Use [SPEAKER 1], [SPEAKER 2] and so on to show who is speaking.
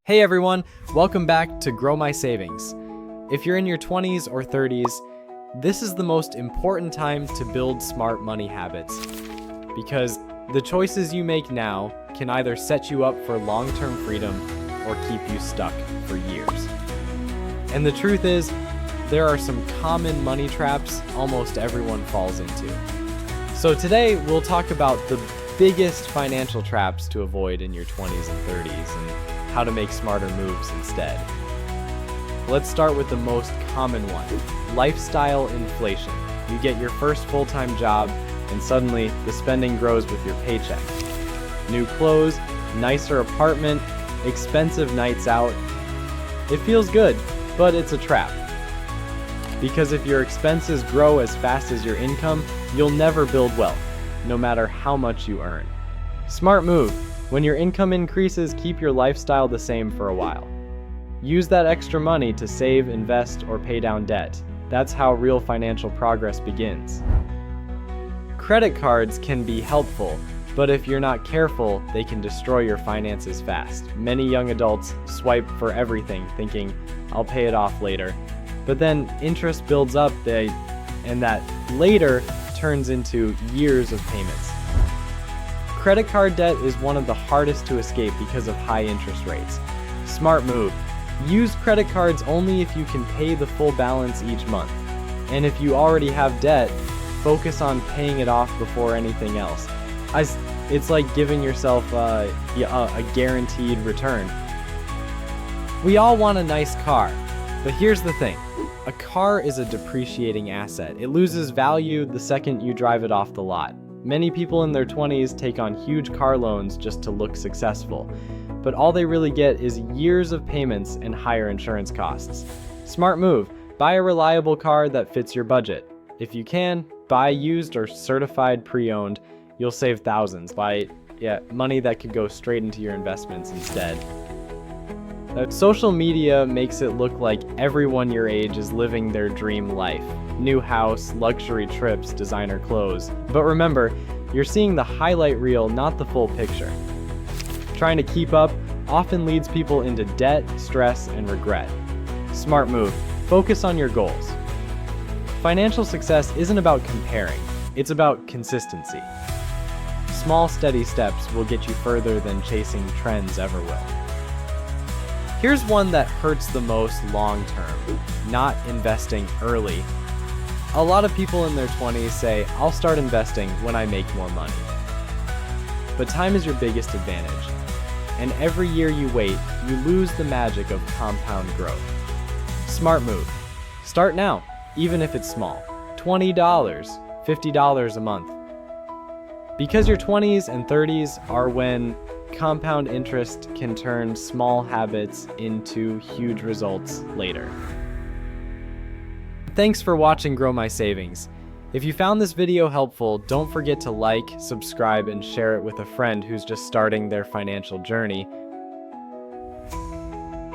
[SPEAKER 1] Hey everyone, welcome back to Grow My Savings. If you're in your 20s or 30s, this is the most important time to build smart money habits because the choices you make now can either set you up for long-term freedom or keep you stuck for years. And the truth is, there are some common money traps almost everyone falls into. So today we'll talk about the biggest financial traps to avoid in your 20s and 30s and how to make smarter moves instead. Let's start with the most common one, lifestyle inflation. You get your first full-time job and suddenly the spending grows with your paycheck. New clothes, nicer apartment, expensive nights out. It feels good, but it's a trap. Because if your expenses grow as fast as your income, you'll never build wealth, no matter how much you earn. Smart move. When your income increases, keep your lifestyle the same for a while. Use that extra money to save, invest, or pay down debt. That's how real financial progress begins. Credit cards can be helpful, but if you're not careful, they can destroy your finances fast. Many young adults swipe for everything, thinking, I'll pay it off later. But then interest builds up, and that later turns into years of payments. Credit card debt is one of the hardest to escape because of high interest rates. Smart move. Use credit cards only if you can pay the full balance each month. And if you already have debt, focus on paying it off before anything else. It's like giving yourself a guaranteed return. We all want a nice car, but here's the thing. A car is a depreciating asset. It loses value the second you drive it off the lot. Many people in their 20s take on huge car loans just to look successful, but all they really get is years of payments and higher insurance costs. Smart move, buy a reliable car that fits your budget. If you can, buy used or certified pre-owned. You'll save thousands. Buy money that could go straight into your investments instead. Social media makes it look like everyone your age is living their dream life. New house, luxury trips, designer clothes. But remember, you're seeing the highlight reel, not the full picture. Trying to keep up often leads people into debt, stress, and regret. Smart move. Focus on your goals. Financial success isn't about comparing. It's about consistency. Small, steady steps will get you further than chasing trends ever will. Here's one that hurts the most long term, not investing early. A lot of people in their 20s say, I'll start investing when I make more money. But time is your biggest advantage. And every year you wait, you lose the magic of compound growth. Smart move. Start now, even if it's small. $20, $50 a month. Because your 20s and 30s are when compound interest can turn small habits into huge results later. Thanks for watching Grow My Savings. If you found this video helpful, don't forget to like, subscribe, and share it with a friend who's just starting their financial journey.